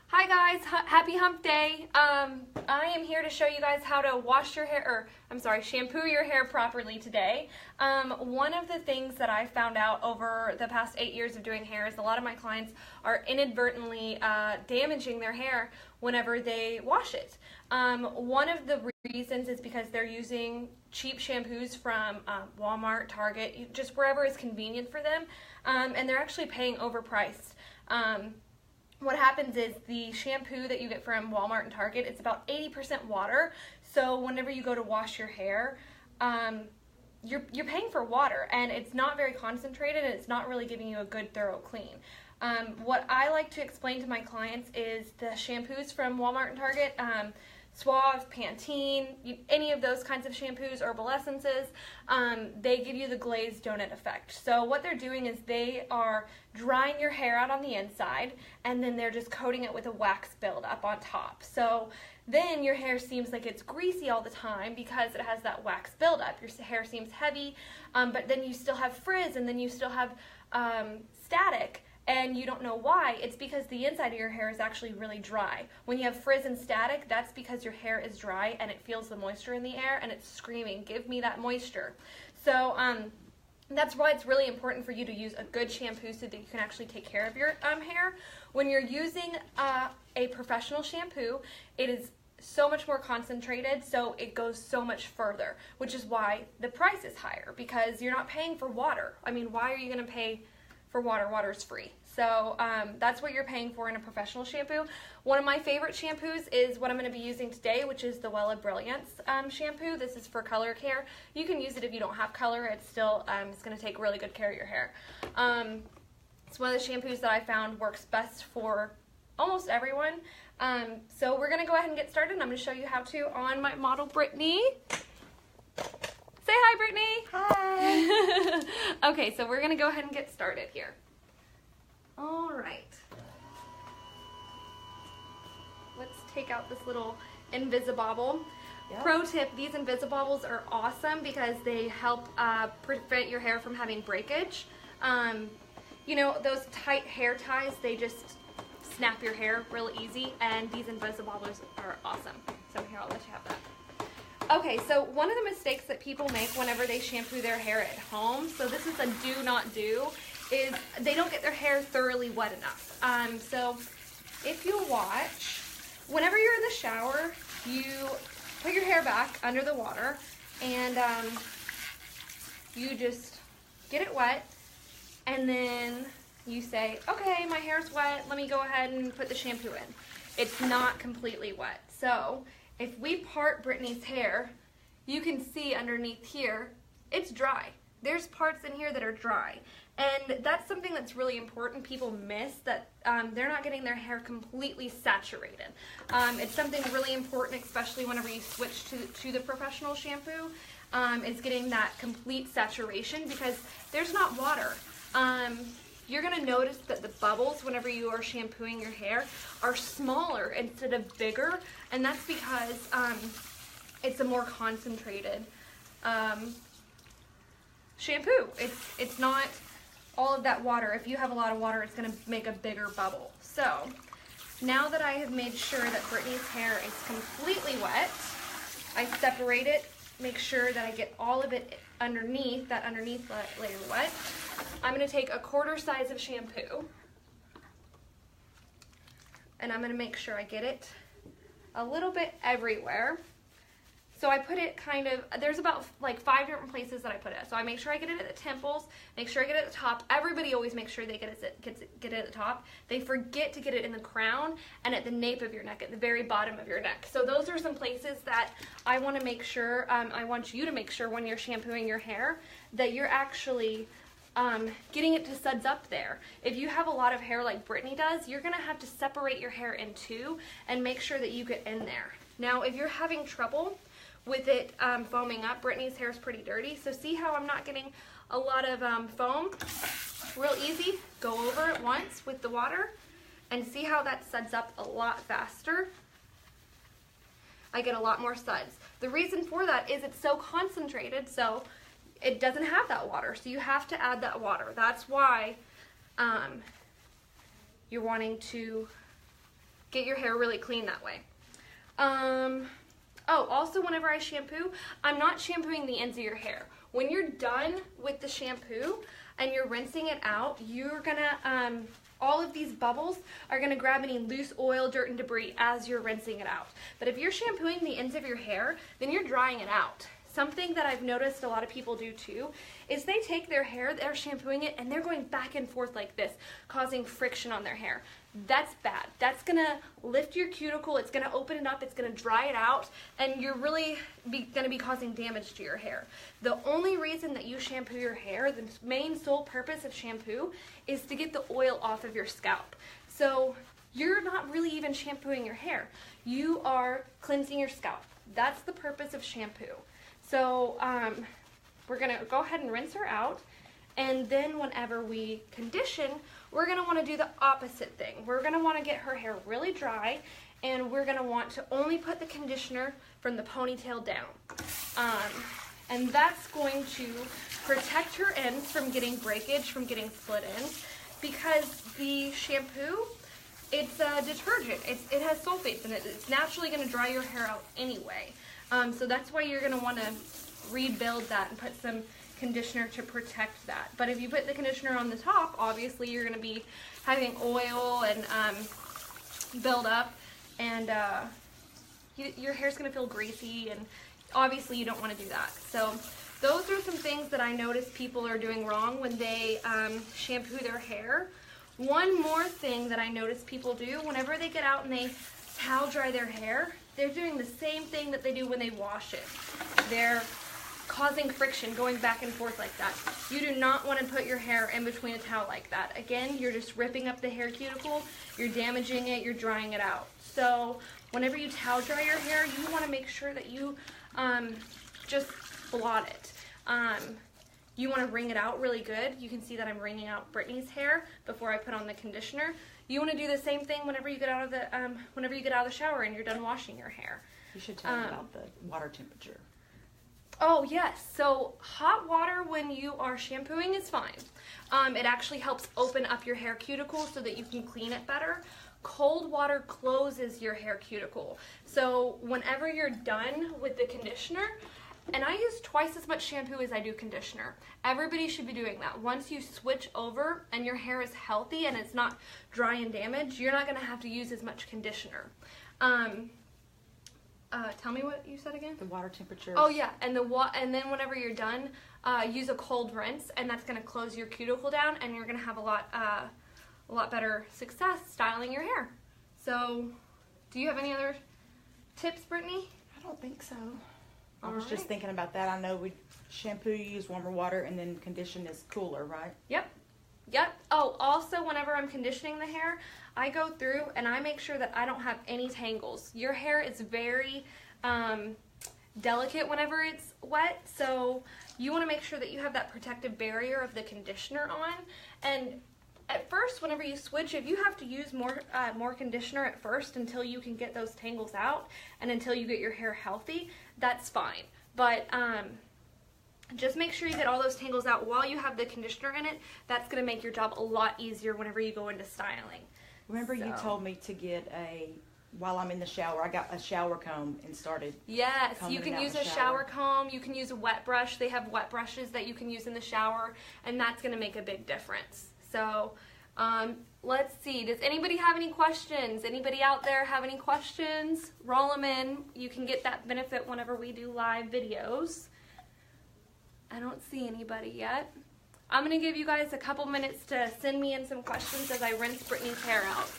Hi guys, happy hump day. I am here to show you guys how to wash your hair, shampoo your hair properly today. One of the things that I found out over the past 8 years of doing hair is a lot of my clients are inadvertently damaging their hair whenever they wash it. One of the reasons is because they're using cheap shampoos from Walmart, Target, just wherever is convenient for them, and they're actually paying overpriced. What happens is the shampoo that you get from Walmart and Target, it's about 80% water. So whenever you go to wash your hair, you're paying for water, and it's not very concentrated, and it's not really giving you a good thorough clean. What I like to explain to my clients is the shampoos from Walmart and Target, Suave, Pantene, any of those kinds of shampoos, herbal essences, they give you the glazed donut effect. So what they're doing is they are drying your hair out on the inside, and then they're just coating it with a wax buildup on top. So then your hair seems like it's greasy all the time because it has that wax buildup. Your hair seems heavy, but then you still have frizz, and then you still have static. And you don't know why. It's because the inside of your hair is actually really dry. When you have frizz and static, that's because your hair is dry and it feels the moisture in the air and it's screaming, give me that moisture. So that's why it's really important for you to use a good shampoo so that you can actually take care of your hair. When you're using a professional shampoo, it is so much more concentrated, so it goes so much further, which is why the price is higher, because you're not paying for water. I mean, why are you going to pay for water? Water's free. So that's what you're paying for in a professional shampoo. One of my favorite shampoos is what I'm going to be using today, which is the Wella Brilliance shampoo. This is for color care. You can use it if you don't have color. It's still it's going to take really good care of your hair. It's one of the shampoos that I found works best for almost everyone. So we're going to go ahead and get started, and I'm going to show you how to on my model Brittany. Say hi, Brittany. Hi. Okay, so we're going to go ahead and get started here. All right. Let's take out this little Invisibobble. Yep. Pro tip, these Invisibobbles are awesome because they help prevent your hair from having breakage. You know, those tight hair ties, they just snap your hair real easy, and these Invisibobbles are awesome. So here, I'll let you have that. Okay, so one of the mistakes that people make whenever they shampoo their hair at home, so this is a do not do, is they don't get their hair thoroughly wet enough. So if you watch, whenever you're in the shower, you put your hair back under the water, and you just get it wet, and then you say, okay, my hair's wet, let me go ahead and put the shampoo in. It's not completely wet. So if we part Brittany's hair, you can see underneath here, it's dry. There's parts in here that are dry. And that's something that's really important. People miss that they're not getting their hair completely saturated. It's something really important, especially whenever you switch to the professional shampoo, is getting that complete saturation, because there's not water. You're going to notice that the bubbles whenever you are shampooing your hair are smaller instead of bigger, and that's because it's a more concentrated shampoo. It's not all of that water. If you have a lot of water, it's going to make a bigger bubble. So now that I have made sure that Brittany's hair is completely wet, I separate it, make sure that I get all of it underneath, that underneath layer wet. I'm going to take a quarter size of shampoo, and I'm going to make sure I get it a little bit everywhere. So I put it kind of, there's about like 5 different places that I put it. So I make sure I get it at the temples, make sure I get it at the top. Everybody always makes sure they get it at the top. They forget to get it in the crown and at the nape of your neck, at the very bottom of your neck. So those are some places that I want to make sure, I want you to make sure when you're shampooing your hair that you're actually getting it to suds up there. If you have a lot of hair like Brittany does, you're going to have to separate your hair in two and make sure that you get in there. Now, if you're having trouble with it foaming up, Brittany's hair is pretty dirty, so see how I'm not getting a lot of foam? Real easy, go over it once with the water and see how that suds up a lot faster. I get a lot more suds. The reason for that is it's so concentrated, so it doesn't have that water, so you have to add that water. That's why you're wanting to get your hair really clean that way. Oh, also whenever I shampoo, I'm not shampooing the ends of your hair. When you're done with the shampoo and you're rinsing it out, you're gonna, all of these bubbles are gonna grab any loose oil, dirt, and debris as you're rinsing it out. But if you're shampooing the ends of your hair, then you're drying it out. Something that I've noticed a lot of people do too is they take their hair, they're shampooing it, and they're going back and forth like this, causing friction on their hair. That's bad. That's gonna lift your cuticle, it's gonna open it up, it's gonna dry it out, and you're really gonna be causing damage to your hair. The only reason that you shampoo your hair, the main sole purpose of shampoo, is to get the oil off of your scalp. So you're not really even shampooing your hair. You are cleansing your scalp. That's the purpose of shampoo. So we're gonna go ahead and rinse her out, and then whenever we condition, we're gonna wanna do the opposite thing. We're gonna wanna get her hair really dry, and we're gonna want to only put the conditioner from the ponytail down. And that's going to protect her ends from getting breakage, from getting split ends, because the shampoo, it's a detergent. It has sulfates in it. It's naturally gonna dry your hair out anyway. So that's why you're gonna wanna rebuild that and put some conditioner to protect that. But if you put the conditioner on the top, obviously you're gonna be having oil and build up, and your hair's gonna feel greasy, and obviously you don't wanna do that. So those are some things that I notice people are doing wrong when they shampoo their hair. One more thing that I notice people do, whenever they get out and they towel dry their hair, they're doing the same thing that they do when they wash it. They're causing friction, going back and forth like that. You do not want to put your hair in between a towel like that. Again, you're just ripping up the hair cuticle, you're damaging it, you're drying it out. So whenever you towel dry your hair, you want to make sure that you just blot it. You want to wring it out really good. You can see that I'm wringing out Brittany's hair before I put on the conditioner. You want to do the same thing whenever you get out of the shower and you're done washing your hair. You should tell me about the water temperature. Oh yes, so hot water when you are shampooing is fine. It actually helps open up your hair cuticle so that you can clean it better. Cold water closes your hair cuticle. So whenever you're done with the conditioner, and I use twice as much shampoo as I do conditioner. Everybody should be doing that. Once you switch over and your hair is healthy and it's not dry and damaged, you're not gonna have to use as much conditioner. Tell me what you said again? The water temperature. Oh yeah, and then whenever you're done, use a cold rinse, and that's gonna close your cuticle down, and you're gonna have a lot better success styling your hair. So, do you have any other tips, Brittany? I don't think so. I was just thinking about that. I know we shampoo, you use warmer water, and then condition is cooler, right? Yep. Oh, also whenever I'm conditioning the hair, I go through and I make sure that I don't have any tangles. Your hair is very delicate whenever it's wet, so you want to make sure that you have that protective barrier of the conditioner on. And at first, whenever you switch, if you have to use more conditioner at first until you can get those tangles out and until you get your hair healthy, that's fine. But just make sure you get all those tangles out while you have the conditioner in it. That's going to make your job a lot easier whenever you go into styling. Remember you told me to get while I'm in the shower, I got a shower comb and started. Yes, you can use a shower comb, you can use a wet brush. They have wet brushes that you can use in the shower, and that's going to make a big difference. So, let's see. Does anybody have any questions? Anybody out there have any questions? Roll them in. You can get that benefit whenever we do live videos. I don't see anybody yet. I'm going to give you guys a couple minutes to send me in some questions as I rinse Brittany's hair out.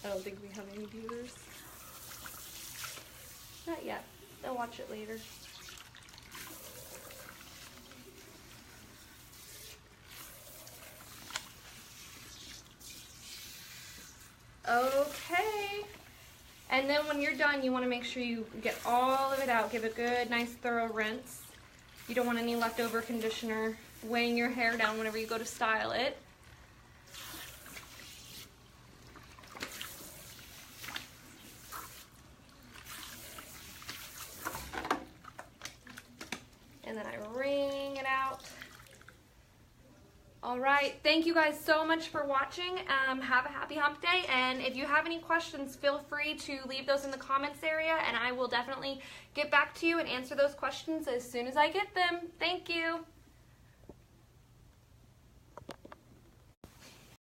I don't think we have any viewers. Not yet. I'll watch it later. Okay. And then when you're done, you want to make sure you get all of it out. Give a good, nice, thorough rinse. You don't want any leftover conditioner weighing your hair down whenever you go to style it. and then I wring it out. All right, thank you guys so much for watching. Have a happy hump day, and if you have any questions, feel free to leave those in the comments area, and I will definitely get back to you and answer those questions as soon as I get them. Thank you.